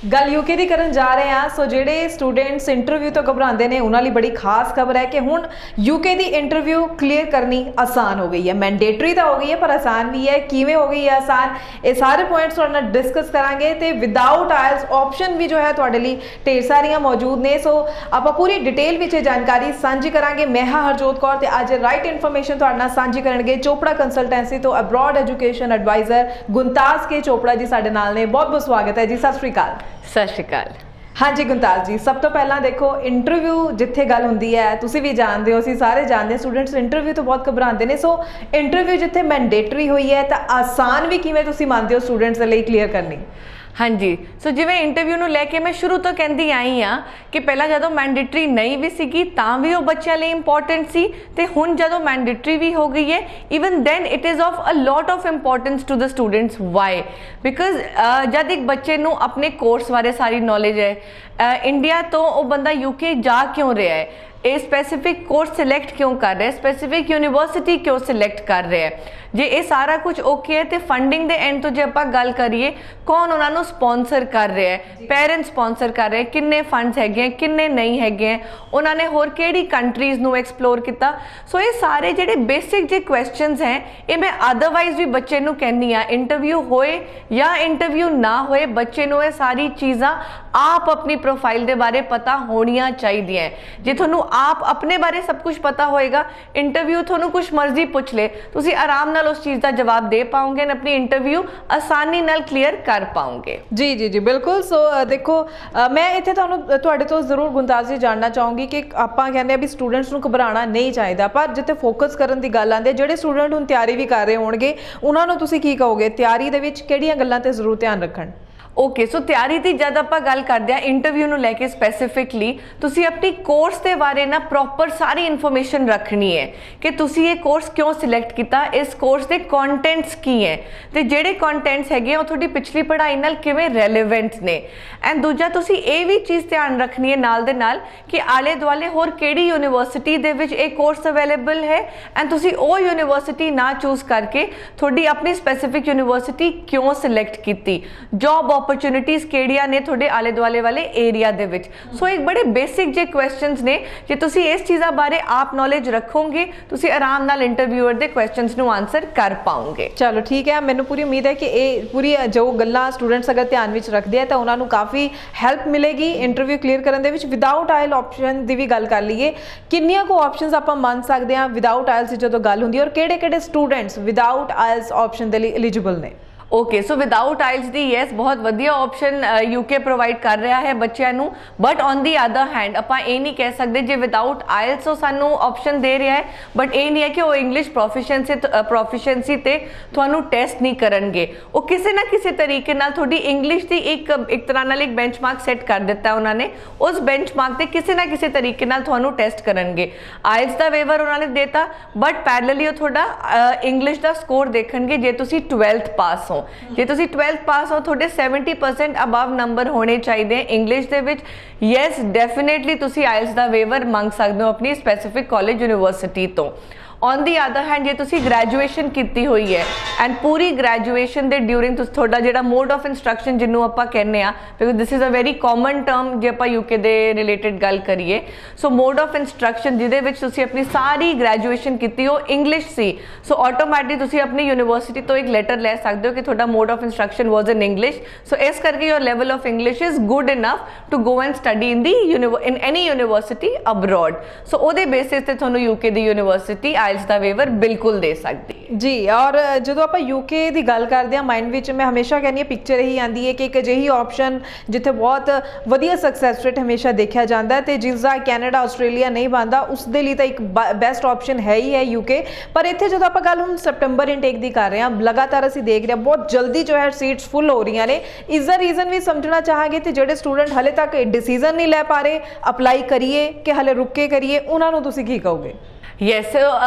गल यूके की करन जा रहे हैं। सो जेडे स्टूडेंट्स इंटरव्यू तो घबराते हैं उन्होंने बड़ी खास खबर है कि हुण यूके की इंटरव्यू क्लीयर करनी आसान हो गई है। मैंडेटरी तो हो गई है पर आसान भी है। किवें हो गई है आसान, ये सारे पॉइंट्स तुहाडे नाल डिस्कस करांगे ते विदाउट आयल्स ऑप्शन भी जो है तुहाडे लई ढेर सारियां मौजूद ने। सो आपां पूरी डिटेल विच जानकारी सांझी करांगे। मैं हां हरजोत कौर ते अज राइट इन्फॉर्मेशन तुहाडे नाल सांझी करनगे चोपड़ा कंसलटेंसी तो अब्रॉड एजुकेशन एडवाइजर गुणताज के चोपड़ा जी साडे नाल ने। बहुत बहुत स्वागत है जी। सत श्री अकाल। सत श्री अकाल। हाँ जी गुणताज जी, सब तो पहला देखो इंटरव्यू जिथे गल होंदी है तुसी भी जानते हो, असीं सारे जानते हैं, स्टूडेंट्स इंटरव्यू तो बहुत घबराते हैं। सो इंटरव्यू जिथे मैंडेटरी हुई है तो आसान भी किवें तुसी मानते हो स्टूडेंट्स दे लई क्लीयर करनी? हाँ जी, सो जिवें इंटरव्यू नूं लैके मैं शुरू तो कहती आई हाँ कि पहला जदों मैंडेटरी नहीं भी सीगी तां भी वो बच्चों लिए इंपॉर्टेंट सी ते हुण जदों मैंडेटरी भी हो गई है even then it is of a lot of importance to the students. Why? Because जब एक बच्चे नूं अपने कोर्स बारे सारी नॉलेज है, इंडिया तो वो बंदा यूके जा क्यों रहा है, ये स्पैसीफिक कोर्स सिलेक्ट क्यों कर रहा है, स्पैसीफिक यूनिवर्सिटी क्यों सिलेक्ट कर रहा है, जे ये सारा कुछ ओके है तो फंडिंग के एंड तो जो आप गल करिए कौन उन्होंने स्पॉन्सर कर रहा है, पेरेंट्स स्पॉन्सर कर रहे हैं, किन्ने फंड्स है, किन्ने नहीं है, उन्होंने होर केड़ी कंट्रीज़ नूं एक्सप्लोर किया। सो ये सारे जेडे बेसिक जे क्वेश्चंस हैं ये मैं अदरवाइज भी बच्चे नूं कहनी हाँ, इंटरव्यू होए या इंटरव्यू ना होए बच्चे नूं ये सारी चीज़ां आप अपनी प्रोफाइल के बारे पता होनियां चाहिए। जे तुहानूं आप अपने बारे सब कुछ पता होएगा, इंटरव्यू तुहानूं कुछ मर्जी पूछ ले तुसी आराम नाल उस चीज़ का जवाब दे पाओगे, अपनी इंटरव्यू आसानी नाल क्लीयर कर पाओगे। जी जी जी बिल्कुल। सो देखो मैं इत्थे तुहानूं तो जरूर गुणताज जी जानना चाहूँगी कि आपां कहंदे आ भी स्टूडेंट्स नूं घबराना नहीं चाहिए, पर जिथे फोकस करन दी गल आंदी जिहड़े स्टूडेंट हुण तैयारी भी कर रहे होणगे उन्हां नूं तुसीं की कहोगे तैयारी दे विच किहड़ियां गल्लां ते जरूर ध्यान रखण? ओके, सो तैयारी की जब आप गल करते हैं इंटरव्यू नूं लैके स्पैसीफिकली तुसी अपनी कोर्स के बारे ना प्रॉपर सारी इन्फॉर्मेशन रखनी है कि तुसी ये कोर्स क्यों सिलेक्ट किया, इस कोर्स के कॉन्टेंट्स की है तो जेडे कॉन्टेंट्स है वो थोड़ी पिछली पढ़ाई नाल किवें रेलेवेंट ने। एंड दूजा तुसी ये भी चीज़ ध्यान रखनी है नाल दे नाल कि आले दुआले होर केड़ी यूनिवर्सिटी दे विच ये कोर्स अवेलेबल है एंड तुसी वो यूनिवर्सिटी ना चूज़ करके थोड़ी अपनी स्पैसीफिक यूनिवर्सिटी क्यों सिलेक्ट की, जॉब अपॉर्चुनिटीज़ केड़ियां ने थोड़े आले दुआले वाले एरिया दे विच। सो एक बड़े बेसिक जे क्वेश्चंस ने जे तुसी इस चीज़ा बारे आप नॉलेज रखोगे तुसी आराम नाल इंटरव्यूअर दे क्वेश्चंस नू आंसर कर पाओगे। चलो ठीक है, मैनू पूरी उम्मीद है कि ये पूरी जो गल्लां स्टूडेंट्स अगर ध्यान विच रखते हैं तो उन्होंने काफ़ी हैल्प मिलेगी इंटरव्यू क्लीयर करने विच। विदाउट आयल ऑप्शन की भी गल कर लीए, किन्नियां को ऑप्शनस आप मान सकते हैं विदाउट आयल्स जो गल होंगी और किहड़े-किहड़े स्टूडेंट्स विदाउट आयल्स ऑप्शन के लिए एलिजिबल ने? ओके, सो विदाउट आइल्स दी यस बहुत वधिया ऑप्शन यूके प्रोवाइड कर रहा है बच्चों नूं, but on the other hand आपां ये नहीं कह सकते जे विदाउट आइल्स वो सानू ऑप्शन दे रहा है बट ये नहीं है कि वो इंग्लिश प्रोफिशिएंसी ते तुहानू टेस्ट नहीं करनगे। वो किसी ना किसी तरीके नाल थोड़ी इंग्लिश की एक तरह नाल एक बेंचमार्क सैट कर दिता है उन्होंने, उस बेंचमार्क ते किसी ना किसी तरीके नाल तुहानू टेस्ट करनगे। आइल्स का वेवर उन्होंने देता बट पैरेलली वो थोड़ा इंग्लिश का स्कोर देखणगे जे तुसी 12th पास हो, जे तुसी 12th पास हो थोड़े 70% अबव नंबर होने चाहिए इंग्लिश दे विच। यस डेफिनेटली तुसी आइल्स दा वेवर मंग सकते हो अपनी स्पैसीफिक कॉलेज यूनिवर्सिटी तो। ऑन दी अदर हैंड जे तुसी ग्रैजुएशन की हुई है एंड पूरी ग्रैजुएशन के ड्यूरिंग थोड़ा जो मोड ऑफ इंस्ट्रक्शन जिन्हों आप कहने because this is a very common term जो आप यूके के रिलेटेड गल करिए। सो मोड ऑफ इंस्ट्रक्शन जिदे अपनी सारी ग्रैजुएशन की हो इंग्लिश सी, सो ऑटोमैटिक तुसी अपनी यूनिवर्सिटी तो एक लैटर ले सकते हो कि थोड़ा mode of instruction was in English, so इस करके your level of English is good enough to go and study in any university abroad. So वो बेसिस से थोड़ा यूके की यूनिवर्सिटी दा वेवर बिल्कुल दे सकती जी। और जो आप यूके की गल करते हैं माइंड विच मैं हमेशा कहनी पिक्चर यही आती है कि एक अजिही ऑप्शन जिथे बहुत वधिया सक्सैस रेट हमेशा देखा जाता है तो जिसका कैनेडा ऑस्ट्रेलिया नहीं बनता उसके लिए तो एक बेस्ट ऑप्शन है ही है यूके। पर इतने जो आप गल हम सैप्टेंबर इनटेक की कर रहे हैं लगातार असीं देख रहे हैं बहुत जल्दी जो है सीट्स फुल हो रही ने, इसका रीजन भी समझना चाहांगे तो जोड़े स्टूडेंट हले तक डिसीजन नहीं लै पा रहे अप्लाई करिए कि हले रुक के करिए उन्होंने तुसीं की कहोगे? ਯੈਸ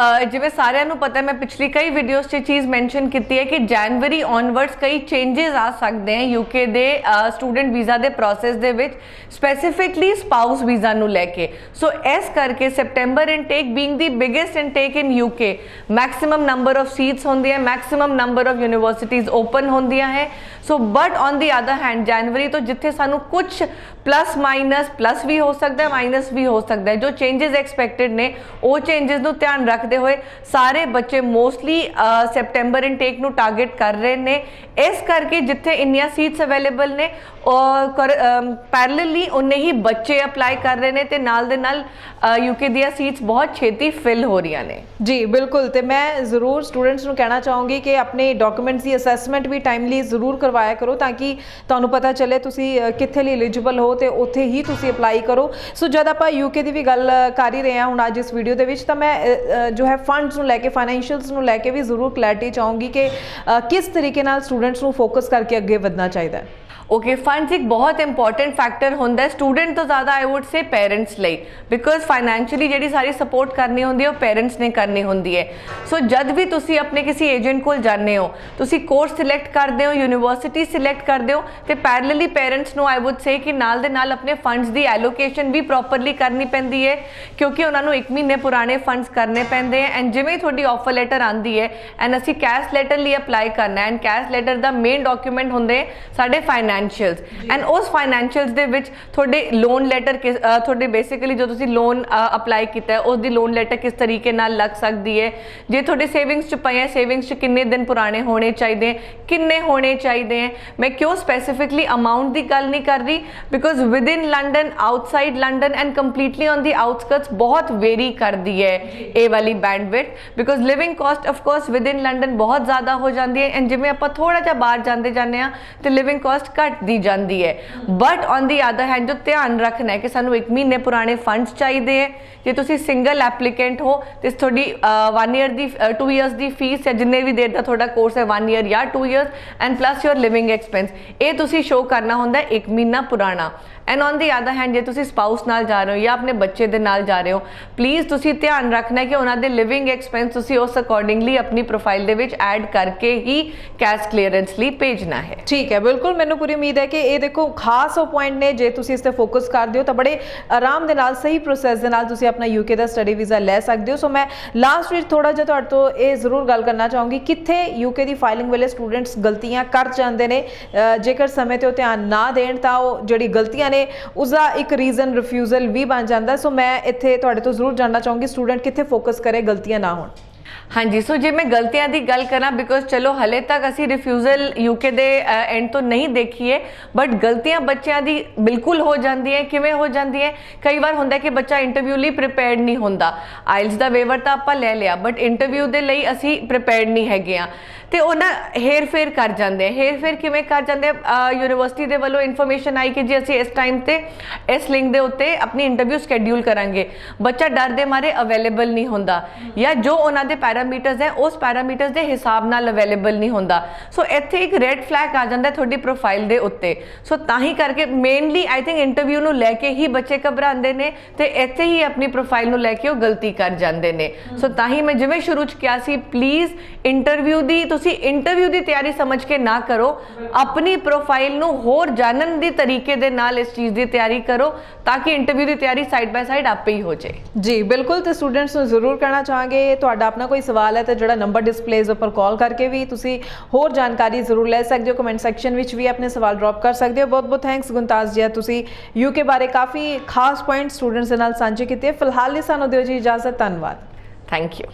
ਜਿਵੇਂ ਸਾਰਿਆਂ ਨੂੰ ਪਤਾ, ਮੈਂ ਪਿਛਲੀ ਕਈ ਵੀਡੀਓਜ਼ 'ਚ ਚੀਜ਼ ਮੈਂਸ਼ਨ ਕੀਤੀ ਹੈ ਕਿ ਜਨਵਰੀ ਔਨਵਰਡਸ ਕਈ ਚੇਂਜਸ ਆ ਸਕਦੇ ਹੈ ਯੂਕੇ ਦੇ ਸਟੂਡੈਂਟ ਵੀਜ਼ਾ ਦੇ ਪ੍ਰੋਸੈਸ ਦੇ ਵਿੱਚ, ਸਪੈਸੀਫਿਕਲੀ ਸਪਾਊਸ ਵੀਜ਼ਾ ਨੂੰ ਲੈ ਕੇ। ਸੋ ਇਸ ਕਰਕੇ September intake being the biggest intake in UK, maximum number of seats ਹੁੰਦੀਆਂ, maximum number of universities open ਹੁੰਦੀਆਂ ਹੈ। So but on the other hand ਜਨਵਰੀ ਤੋਂ ਜਿੱਥੇ ਸਾਨੂੰ ਕੁਝ ਪਲੱਸ ਵੀ ਹੋ ਸਕਦਾ, ਮਾਈਨਸ ਵੀ ਹੋ ਸਕਦਾ ਹੈ, ਜੋ ਚੇਂਜਸ ਐਕਸਪੈਕਟਡ ਨੇ ਉਹ ਚੇਂਜਸ ਨੂੰ ਧਿਆਨ ਰੱਖਦੇ ਹੋਏ ਸਾਰੇ ਬੱਚੇ ਮੋਸਟਲੀ ਸੈਪਟੈਂਬਰ ਇਨਟੇਕ ਨੂੰ ਟਾਰਗੇਟ ਕਰ ਰਹੇ ਨੇ। ਇਸ ਕਰਕੇ ਜਿੱਥੇ ਇੰਨੀਆਂ ਸੀਟਸ ਅਵੇਲੇਬਲ ਨੇ ਪੈਰਲਲੀ ਉਨੇ ਹੀ ਬੱਚੇ ਅਪਲਾਈ ਕਰ ਰਹੇ ਨੇ ਤੇ ਨਾਲ ਦੇ ਨਾਲ ਯੂਕੇ ਦੀਆਂ ਸੀਟਸ ਬਹੁਤ ਛੇਤੀ ਫਿਲ ਹੋ ਰਹੀਆਂ ਨੇ। ਜੀ ਬਿਲਕੁਲ, ਤੇ ਮੈਂ ਜ਼ਰੂਰ ਸਟੂਡੈਂਟਸ ਨੂੰ ਕਹਿਣਾ ਚਾਹੂੰਗੀ ਕਿ ਆਪਣੇ ਡਾਕੂਮੈਂਟਸ ਦੀ ਅਸੈਸਮੈਂਟ ਵੀ ਟਾਈਮਲੀ ਜ਼ਰੂਰ ਕਰਵਾਇਆ ਕਰੋ ਤਾਂ ਕਿ ਤੁਹਾਨੂੰ ਪਤਾ ਚੱਲੇ ਤੁਸੀਂ ਕਿੱਥੇ ਲਈ ਐਲੀਜੀਬਲ ਹੋ ਤੇ ਉੱਥੇ ਹੀ ਤੁਸੀਂ ਅਪਲਾਈ ਕਰੋ। ਸੋ ਜਦ ਆਪਾਂ ਯੂਕੇ ਦੀ ਵੀ ਗੱਲ ਕਰ ਹੀ ਰਹੇ ਹਾਂ ਹੁਣ ਅੱਜ ਇਸ ਵੀਡੀਓ ਦੇ ਵਿੱਚ, ਤਾਂ ਮੈਂ ਜੋ ਹੈ ਫੰਡਸ ਨੂੰ ਲੈ ਕੇ, ਫਾਈਨੈਂਸ਼ੀਅਲਸ ਨੂੰ ਲੈ ਕੇ ਵੀ ਜ਼ਰੂਰ ਕਲੈਰਿਟੀ ਚਾਹੂੰਗੀ ਕਿ ਕਿਸ ਤਰੀਕੇ ਨਾਲ ਸਟੂਡੈਂਟਸ ਨੂੰ ਫੋਕਸ ਕਰਕੇ ਅੱਗੇ ਵਧਣਾ ਚਾਹੀਦਾ ਹੈ। ओके फंड्स एक बहुत इंपॉर्टेंट फैक्टर होंदा है स्टूडेंट तो ज़्यादा आई वुड से पेरेंट्स ਲਈ, बिकॉज फाइनैंशियली ਜਿਹੜੀ ਸਾਰੀ सपोर्ट करनी होंदी है वो पेरेंट्स ने करनी होंदी है। सो जद भी ਤੁਸੀਂ अपने किसी एजेंट ਕੋਲ ਜਾਂਦੇ ਹੋ, ਤੁਸੀਂ ਕੋਰਸ ਸਿਲੈਕਟ ਕਰਦੇ ਹੋ, ਯੂਨੀਵਰਸਿਟੀ ਸਿਲੈਕਟ ਕਰਦੇ ਹੋ ਤੇ ਪੈਰਲਲੀ ਪੇਰੈਂਟਸ ਨੂੰ ਆਈ ਵੁਡ ਸੇ ਕਿ ਨਾਲ ਦੇ ਨਾਲ ਆਪਣੇ ਫੰਡਸ ਦੀ ਐਲੋਕੇਸ਼ਨ ਵੀ ਪ੍ਰੋਪਰਲੀ ਕਰਨੀ ਪੈਂਦੀ ਹੈ ਕਿਉਂਕਿ ਉਹਨਾਂ ਨੂੰ 1 ਮਹੀਨੇ ਪੁਰਾਣੇ ਫੰਡਸ ਕਰਨੇ ਪੈਂਦੇ ਹੈ। ਐਂਡ ਜਿਵੇਂ ਤੁਹਾਡੀ ਆਫਰ ਲੈਟਰ ਆਂਦੀ ਹੈ ਐਂਡ ਅਸੀਂ ਕੈਸ਼ ਲੈਟਰ ਲਈ ਅਪਲਾਈ ਕਰਨਾ ਹੈ and cash letter the main document ਹੁੰਦੇ ਸਾਡੇ फाइनैंशियल्स एंड उस फाइनैंशियल्स ਦੇ ਵਿੱਚ ਤੁਹਾਡੇ ਲੋਨ ਲੈਟਰ ਤੁਹਾਡੇ ਬੇਸਿਕਲੀ ਜੋ ਤੁਸੀਂ ਲੋਨ ਅਪਲਾਈ ਕੀਤਾ ਹੈ ਉਸ ਦੀ ਲੋਨ ਲੈਟਰ ਕਿਸ ਤਰੀਕੇ ਨਾਲ ਲੱਗ ਸਕਦੀ ਹੈ, ਜੇ ਤੁਹਾਡੇ ਸੇਵਿੰਗਸ ਚ ਪਏ ਹੈ ਸੇਵਿੰਗਸ ਚ ਕਿੰਨੇ ਦਿਨ ਪੁਰਾਣੇ ਹੋਣੇ ਚਾਹੀਦੇ, ਕਿੰਨੇ ਹੋਣੇ ਚਾਹੀਦੇ ਹੈ। ਮੈਂ ਕਿਉਂ ਸਪੈਸੀਫਿਕਲੀ ਅਮਾਉਂਟ ਦੀ ਗੱਲ ਨਹੀਂ ਕਰ ਰਹੀ because within London, outside London and completely on the outskirts ਬਹੁਤ ਵੇਰੀ ਕਰਦੀ ਹੈ ਇਹ ਵਾਲੀ bandwidth because living cost of course within London ਬਹੁਤ ਜ਼ਿਆਦਾ ਹੋ ਜਾਂਦੀ ਹੈ ਐਂਡ ਜਿਵੇਂ ਆਪਾਂ ਥੋੜਾ ਜਿਹਾ ਬਾਹਰ ਜਾਂਦੇ ਆ ਤੇ ਲਿਵਿੰਗ ਕਾਸਟ ਘਟਦੀ ਜਾਂਦੀ ਹੈ। But on the other hand ਜੋ ਧਿਆਨ ਰੱਖਣਾ ਹੈ ਕਿ ਸਾਨੂੰ 1 ਮਹੀਨੇ ਪੁਰਾਣੇ ਫੰਡਸ ਚਾਹੀਦੇ ਹੈ। ਜੇ ਤੁਸੀਂ ਸਿੰਗਲ ਐਪਲੀਕੈਂਟ ਹੋ ਤੇ ਤੁਹਾਡੀ 1 ਈਅਰ ਦੀ 2 ਇਅਰਸ ਦੀ ਫੀਸ ਜਾਂ ਜਿੰਨੇ ਵੀ ਦੇਰ ਦਾ ਤੁਹਾਡਾ ਕੋਰਸ ਹੈ 1 ਈਅਰ ਜਾਂ 2 years and plus your living expense, ਇਹ ਤੁਸੀਂ ਸ਼ੋ ਕਰਨਾ ਹੁੰਦਾ 1 ਮਹੀਨਾ ਪੁਰਾਣਾ। And on the other hand ਜੇ ਤੁਸੀਂ ਸਪਾਊਸ ਨਾਲ ਜਾ ਰਹੇ ਹੋ ਜਾਂ ਆਪਣੇ ਬੱਚੇ ਦੇ ਨਾਲ ਜਾ ਰਹੇ ਹੋ, ਪਲੀਜ਼ ਤੁਸੀਂ ਧਿਆਨ ਰੱਖਣਾ ਕਿ ਉਹਨਾਂ ਦੇ ਲਿਵਿੰਗ ਐਕਸਪੈਂਸ ਤੁਸੀਂ ਉਸ ਅਕੋਰਡਿੰਗਲੀ ਆਪਣੀ ਪ੍ਰੋਫਾਈਲ ਦੇ ਵਿੱਚ ਐਡ ਕਰਕੇ ਹੀ ਕੈਸ਼ ਕਲੀਅਰੈਂਸ ਲਈ ਭੇਜਣਾ ਹੈ। ਠੀਕ ਹੈ, ਬਿਲਕੁਲ ਮੈਨੂੰ ਪੂਰੀ ਉਮੀਦ ਹੈ ਕਿ ਇਹ ਦੇਖੋ ਖਾਸ ਉਹ ਪੁਆਇੰਟ ਨੇ, ਜੇ ਤੁਸੀਂ ਇਸ ਤੇ ਫੋਕਸ ਕਰਦੇ ਹੋ ਤਾਂ ਬੜੇ ਆਰਾਮ ਦੇ ਨਾਲ ਸਹੀ ਪ੍ਰੋਸੈਸ ਦੇ ਨਾਲ ਤੁਸੀਂ ਆਪਣਾ ਯੂਕੇ ਦਾ ਸਟੱਡੀ ਵੀਜ਼ਾ ਲੈ ਸਕਦੇ ਹੋ। ਸੋ ਮੈਂ ਲਾਸਟ ਵਿੱਚ ਥੋੜਾ ਜਿਹਾ ਤੁਹਾਡੇ ਤੋਂ ਇਹ ਜ਼ਰੂਰ ਗੱਲ ਕਰਨਾ ਚਾਹੂੰਗੀ, ਕਿੱਥੇ ਯੂਕੇ ਦੀ ਫਾਈਲਿੰਗ ਵੇਲੇ ਸਟੂਡੈਂਟਸ ਗਲਤੀਆਂ ਕਰ ਜਾਂਦੇ ਨੇ, ਜੇਕਰ ਸਮੇਂ ਤੇ ਉਹ ਧਿਆਨ ਨਾ ਦੇਣ ਤਾਂ ਉਹ ਜਿਹੜੀ ਗਲਤੀਆਂ ਨੇ ਉਸਦਾ ਇੱਕ ਰੀਜ਼ਨ ਰਿਫਿਊਜ਼ਲ ਵੀ ਬਣ ਜਾਂਦਾ। ਸੋ ਮੈਂ ਇੱਥੇ ਤੁਹਾਡੇ ਤੋਂ ਜ਼ਰੂਰ ਜਾਣਨਾ ਚਾਹੂੰਗੀ ਸਟੂਡੈਂਟ ਕਿੱਥੇ ਫੋਕਸ ਕਰੇ ਗਲਤੀਆਂ ਨਾ ਹੋਣ। ਹਾਂਜੀ, ਸੋ ਜੇ ਮੈਂ ਗਲਤੀਆਂ ਦੀ ਗੱਲ ਕਰਾਂ ਬਿਕੋਜ਼ ਚਲੋ ਹਲੇ ਤੱਕ ਅਸੀਂ ਰਿਫਿਊਜ਼ਲ ਯੂਕੇ ਦੇ ਐਂਡ ਤੋਂ ਨਹੀਂ ਦੇਖੀਏ ਬਟ ਗਲਤੀਆਂ ਬੱਚਿਆਂ ਦੀ ਬਿਲਕੁਲ ਹੋ ਜਾਂਦੀ ਹੈ। ਕਿਵੇਂ ਹੋ ਜਾਂਦੀ ਹੈ? ਕਈ ਵਾਰ ਹੁੰਦਾ ਕਿ ਬੱਚਾ ਇੰਟਰਵਿਊ ਲਈ ਪ੍ਰੀਪੇਅਰਡ ਨਹੀਂ ਹੁੰਦਾ, ਆਇਲਸ ਦਾ ਵੇਵਰ ਤਾਂ ਆਪਾਂ ਲੈ ਲਿਆ ਬਟ ਇੰਟਰਵਿਊ ਦੇ ਲਈ ਅਸੀਂ ਪ੍ਰੀਪੇਅਰਡ ਨਹੀਂ ਹੈਗੇ ਆ ਤੇ ਉਹ ਨਾ ਹੇਰ ਫੇਰ ਕਰ ਜਾਂਦੇ। ਹੇਰ ਫੇਰ ਕਿਵੇਂ ਕਰ ਜਾਂਦੇ? ਯੂਨੀਵਰਸਿਟੀ ਦੇ ਵੱਲੋਂ ਇਨਫੋਰਮੇਸ਼ਨ ਆਈ ਕਿ ਜੀ ਅਸੀਂ ਇਸ ਟਾਈਮ ਤੇ ਇਸ ਲਿੰਕ ਦੇ ਉੱਤੇ ਆਪਣੀ ਇੰਟਰਵਿਊ ਸ਼ੈਡਿਊਲ ਕਰਾਂਗੇ, ਬੱਚਾ ਡਰ ਦੇ ਮਾਰੇ ਅਵੇਲੇਬਲ ਨਹੀਂ ਹੁੰਦਾ ਜਾਂ ਜੋ ਉਹਨਾਂ ਦੇ ਪੈਰਾਮੀਟਰਸ ਹੈ ਉਸ ਪੈਰਾਮੀਟਰਸ ਦੇ ਹਿਸਾਬ ਨਾਲ ਅਵੇਲੇਬਲ ਨਹੀਂ ਹੁੰਦਾ। ਸੋ ਇੱਥੇ ਇੱਕ ਰੈੱਡ ਫਲੈਗ ਆ ਜਾਂਦਾ ਤੁਹਾਡੀ ਪ੍ਰੋਫਾਈਲ ਦੇ ਉੱਤੇ। ਸੋ ਤਾਂ ਹੀ ਕਰਕੇ ਮੇਨਲੀ ਆਈ ਥਿੰਕ ਇੰਟਰਵਿਊ ਨੂੰ ਲੈ ਕੇ ਹੀ ਬੱਚੇ ਘਬਰਾਉਂਦੇ ਨੇ ਤੇ ਇੱਥੇ ਹੀ ਆਪਣੀ ਪ੍ਰੋਫਾਈਲ ਨੂੰ ਲੈ ਕੇ ਉਹ ਗਲਤੀ ਕਰ ਜਾਂਦੇ ਨੇ। ਸੋ ਤਾਂ ਹੀ ਮੈਂ ਜਿਵੇਂ ਸ਼ੁਰੂ ਚ ਕਿਹਾ ਸੀ, ਪਲੀਜ਼ ਇੰਟਰਵਿਊ ਦੀ ਤੁਸੀਂ ਇੰਟਰਵਿਊ ਦੀ ਤਿਆਰੀ ਸਮਝ ਕੇ ਨਾ ਕਰੋ, ਆਪਣੀ ਪ੍ਰੋਫਾਈਲ ਨੂੰ ਹੋਰ ਜਾਣਨ ਦੀ ਤਰੀਕੇ ਦੇ ਨਾਲ ਇਸ ਚੀਜ਼ ਦੀ ਤਿਆਰੀ ਕਰੋ ਤਾਂ ਕਿ ਇੰਟਰਵਿਊ ਦੀ ਤਿਆਰੀ ਸਾਈਡ ਬਾय ਸਾਈਡ ਆਪੇ ਹੀ ਹੋ ਜਾਏ। ਜੀ ਬਿਲਕੁਲ, ਤੇ ਸਟੂਡੈਂਟਸ ਨੂੰ ਜ਼ਰੂਰ ਕਹਿਣਾ ਚਾਹਾਂਗੇ ਤੁਹਾਡਾ ਆਪਣਾ ਕੋਈ ਸਵਾਲ ਹੈ ਤਾਂ ਜਿਹੜਾ ਨੰਬਰ ਡਿਸਪਲੇਸ ਉੱਪਰ ਕਾਲ ਕਰਕੇ ਵੀ ਤੁਸੀਂ ਹੋਰ ਜਾਣਕਾਰੀ ਜ਼ਰੂਰ ਲੈ ਸਕਦੇ ਹੋ। ਕਮੈਂਟ ਸੈਕਸ਼ਨ ਵਿੱਚ ਵੀ ਆਪਣੇ ਸਵਾਲ ਡ੍ਰੌਪ ਕਰ ਸਕਦੇ ਹੋ। ਬਹੁਤ ਬਹੁਤ ਥੈਂਕਸ ਗੁਣਤਾਜ ਜੀ, ਤੁਸੀਂ ਯੂਕੇ ਬਾਰੇ ਕਾਫੀ ਖਾਸ ਪੁਆਇੰਟ ਸਟੂਡੈਂਟਸ ਦੇ ਨਾਲ ਸਾਂਝੇ ਕੀਤੇ। ਫਿਲਹਾਲ ਲਈ ਸਾਨੂੰ ਦਿਓ ਜੀ ਇਜਾਜ਼ਤ, ਧੰਨਵਾਦ। Thank you.